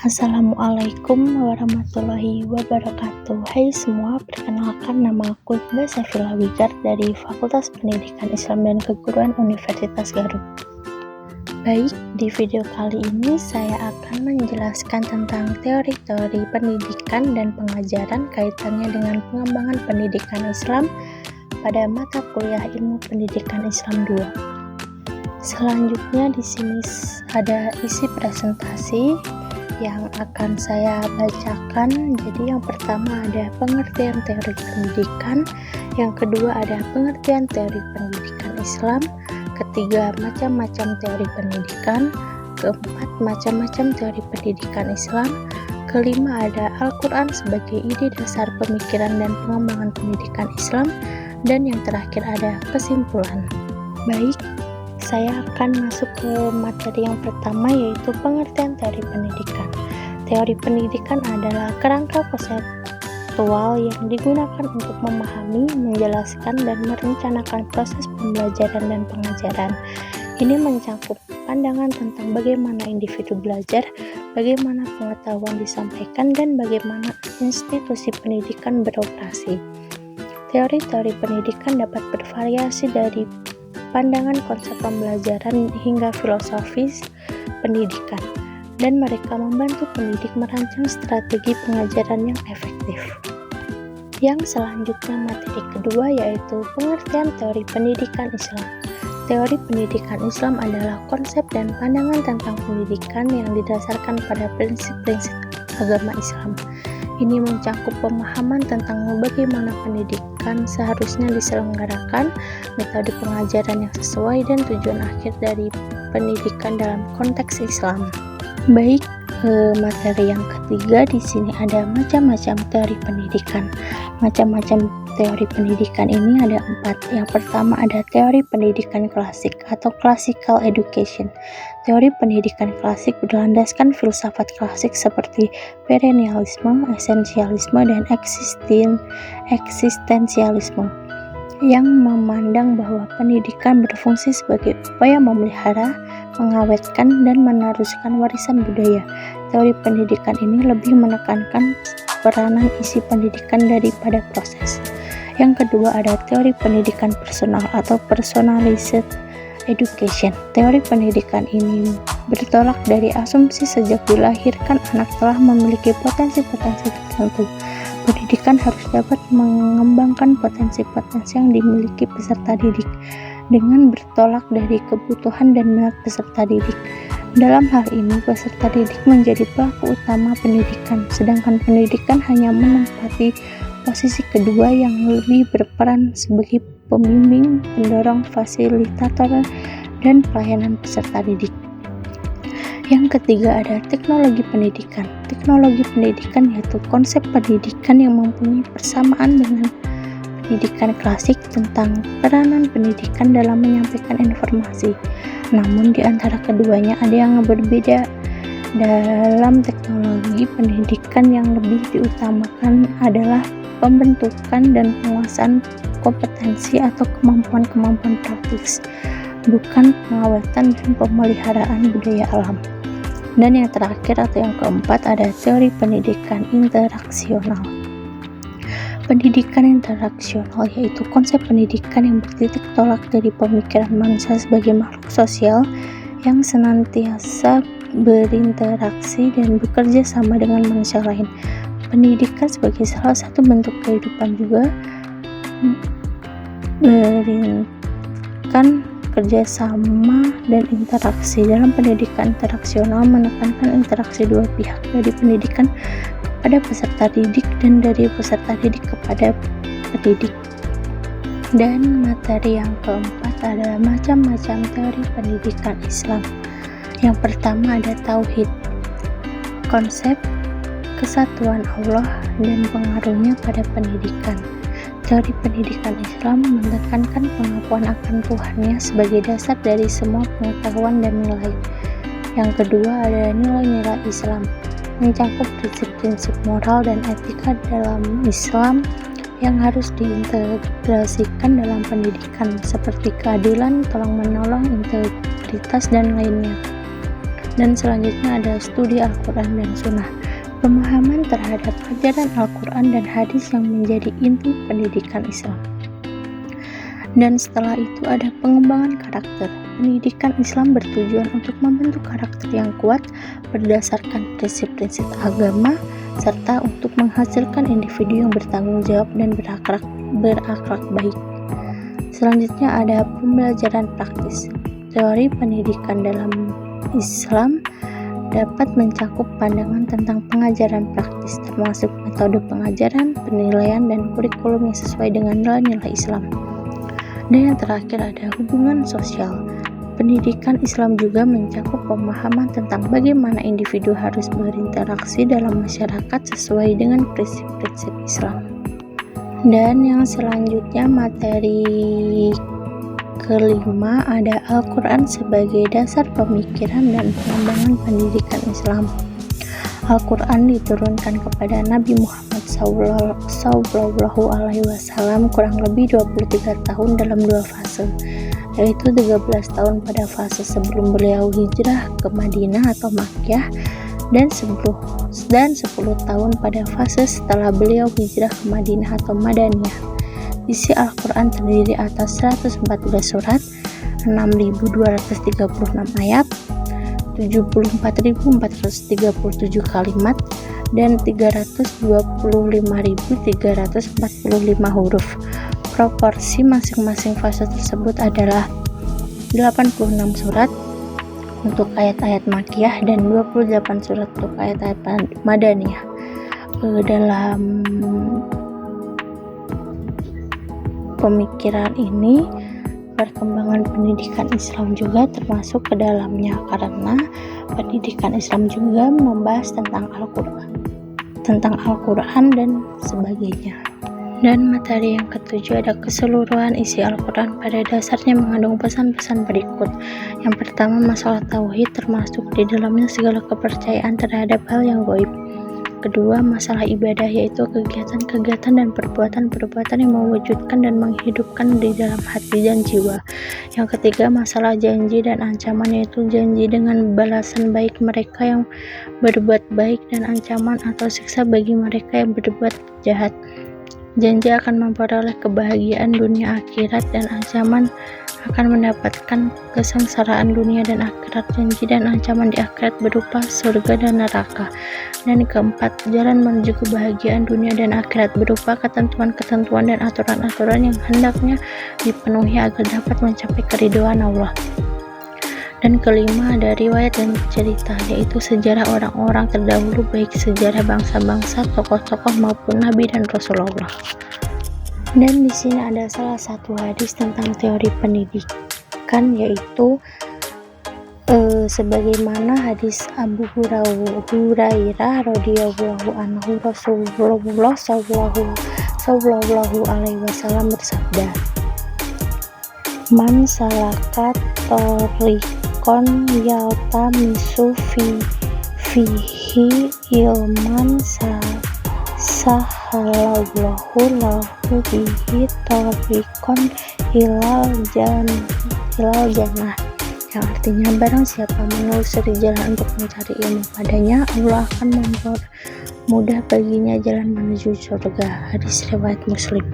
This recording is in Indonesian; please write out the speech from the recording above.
Assalamualaikum warahmatullahi wabarakatuh. Hai semua, perkenalkan nama aku Mbak Safila Wigar dari Fakultas Pendidikan Islam dan Keguruan Universitas Garut. Baik, di video kali ini saya akan menjelaskan tentang teori-teori pendidikan dan pengajaran kaitannya dengan pengembangan pendidikan Islam pada mata kuliah Ilmu Pendidikan Islam 2. Selanjutnya di sini ada isi presentasi yang akan saya bacakan. Jadi yang pertama ada pengertian teori pendidikan, yang kedua ada pengertian teori pendidikan Islam, ketiga macam-macam teori pendidikan, keempat macam-macam teori pendidikan Islam, kelima ada Al-Quran sebagai ide dasar pemikiran dan pengembangan pendidikan Islam, dan yang terakhir ada kesimpulan. Baik, saya akan masuk ke materi yang pertama, yaitu pengertian teori pendidikan. Teori pendidikan adalah kerangka konseptual yang digunakan untuk memahami, menjelaskan, dan merencanakan proses pembelajaran dan pengajaran. Ini mencakup pandangan tentang bagaimana individu belajar, bagaimana pengetahuan disampaikan, dan bagaimana institusi pendidikan beroperasi. Teori-teori pendidikan dapat bervariasi dari pandangan konsep pembelajaran hingga filosofis pendidikan, dan mereka membantu pendidik merancang strategi pengajaran yang efektif. Yang selanjutnya materi kedua yaitu pengertian teori pendidikan Islam. Teori pendidikan Islam adalah konsep dan pandangan tentang pendidikan yang didasarkan pada prinsip-prinsip agama Islam. Ini mencakup pemahaman tentang bagaimana pendidikan seharusnya diselenggarakan, metode pengajaran yang sesuai, dan tujuan akhir dari pendidikan dalam konteks Islam. Baik, materi yang ketiga di sini ada macam-macam teori pendidikan. Macam-macam teori pendidikan ini ada 4. Yang pertama ada teori pendidikan klasik atau classical education. Teori pendidikan klasik berlandaskan filsafat klasik seperti perennialisme, esensialisme, dan eksistensialisme yang memandang bahwa pendidikan berfungsi sebagai upaya memelihara, mengawetkan, dan meneruskan warisan budaya. Teori pendidikan ini lebih menekankan peranan isi pendidikan daripada proses. Yang kedua ada teori pendidikan personal atau personalized education. Teori pendidikan ini bertolak dari asumsi sejak dilahirkan anak telah memiliki potensi-potensi tertentu. Pendidikan harus dapat mengembangkan potensi-potensi yang dimiliki peserta didik dengan bertolak dari kebutuhan dan minat peserta didik. Dalam hal ini, peserta didik menjadi pelaku utama pendidikan, sedangkan pendidikan hanya menempati posisi kedua yang lebih berperan sebagai pembimbing, pendorong, fasilitator, dan pelayanan peserta didik. Yang ketiga ada teknologi pendidikan. Teknologi pendidikan yaitu konsep pendidikan yang mempunyai persamaan dengan pendidikan klasik tentang peranan pendidikan dalam menyampaikan informasi. Namun di antara keduanya ada yang berbeda. Dalam teknologi pendidikan yang lebih diutamakan adalah pembentukan dan penguasaan kompetensi atau kemampuan-kemampuan praktis, bukan pengawetan dan pemeliharaan budaya alam. Dan yang terakhir atau yang keempat ada teori pendidikan interaksional. Pendidikan interaksional yaitu konsep pendidikan yang bertitik tolak dari pemikiran manusia sebagai makhluk sosial yang senantiasa berinteraksi dan bekerja sama dengan manusia lain. Pendidikan sebagai salah satu bentuk kehidupan juga berikan kerjasama dan interaksi. Dalam pendidikan interaksional menekankan interaksi dua pihak, dari pendidikan kepada peserta didik dan dari peserta didik kepada pendidik. Dan materi yang keempat adalah macam-macam teori pendidikan Islam. Yang pertama ada tauhid, konsep kesatuan Allah dan pengaruhnya pada pendidikan. Teori pendidikan Islam menekankan pengakuan akan Tuhannya sebagai dasar dari semua pengetahuan dan nilai. Yang kedua ada nilai-nilai Islam, mencakup prinsip-prinsip moral dan etika dalam Islam, yang harus diintegrasikan dalam pendidikan seperti keadilan, tolong-menolong, integritas, dan lainnya. Dan selanjutnya ada studi Al-Quran dan Sunnah, pemahaman terhadap ajaran Al-Quran dan hadis yang menjadi inti pendidikan Islam. Dan setelah itu ada pengembangan karakter. Pendidikan Islam bertujuan untuk membentuk karakter yang kuat berdasarkan prinsip-prinsip agama, serta untuk menghasilkan individu yang bertanggung jawab dan berakhlak baik. Selanjutnya ada pembelajaran praktis. Teori pendidikan dalam Islam dapat mencakup pandangan tentang pengajaran praktis, termasuk metode pengajaran, penilaian, dan kurikulum yang sesuai dengan nilai-nilai Islam. Dan yang terakhir ada hubungan sosial. Pendidikan Islam juga mencakup pemahaman tentang bagaimana individu harus berinteraksi dalam masyarakat sesuai dengan prinsip-prinsip Islam. Dan yang selanjutnya materi kelima ada Al-Quran sebagai dasar pemikiran dan pengembangan pendidikan Islam. Al-Quran diturunkan kepada Nabi Muhammad SAW kurang lebih 23 tahun dalam 2 fase, yaitu 13 tahun pada fase sebelum beliau hijrah ke Madinah atau Makkah, dan 10 tahun pada fase setelah beliau hijrah ke Madinah atau Madaniyah. Isi Al-Quran terdiri atas 114 surat, 6.236 ayat, 74.437 kalimat, dan 325.345 huruf. Proporsi masing-masing fase tersebut adalah 86 surat untuk ayat-ayat Makkiyah dan 28 surat untuk ayat-ayat Madaniyah. Dalam pemikiran ini, perkembangan pendidikan Islam juga termasuk ke dalamnya, karena pendidikan Islam juga membahas tentang Al-Quran dan sebagainya. Dan materi yang ketujuh ada keseluruhan isi Al-Quran pada dasarnya mengandung pesan-pesan berikut. Yang pertama, masalah tauhid, termasuk di dalamnya segala kepercayaan terhadap hal yang gaib. Kedua, masalah ibadah, yaitu kegiatan-kegiatan dan perbuatan-perbuatan yang mewujudkan dan menghidupkan di dalam hati dan jiwa. Yang ketiga, masalah janji dan ancaman, yaitu janji dengan balasan baik mereka yang berbuat baik dan ancaman atau siksa bagi mereka yang berbuat jahat. Janji akan memperoleh kebahagiaan dunia akhirat dan ancaman akan mendapatkan kesengsaraan dunia dan akhirat. Janji dan ancaman di akhirat berupa surga dan neraka. Dan keempat, jalan menuju kebahagiaan dunia dan akhirat berupa ketentuan-ketentuan dan aturan-aturan yang hendaknya dipenuhi agar dapat mencapai keridhaan Allah. Dan kelima, ada riwayat dan cerita, yaitu sejarah orang-orang terdahulu, baik sejarah bangsa-bangsa, tokoh-tokoh maupun Nabi dan Rasulullah. Dan di sini ada salah satu hadis tentang teori pendidikan, yaitu sebagaimana hadis Abu Hurairah radhiyallahu anhu, Rasulullah sallallahu alaihi wasallam bersabda, "Man salaka thariqan yaltamisu fihi ilman sahalallahu lahu bihi thariqan ilal jannah." Yang artinya, barang siapa menelusuri jalan untuk mencari ilmu padanya, Allah akan mempermudah baginya jalan menuju surga. Hadis riwayat Muslim.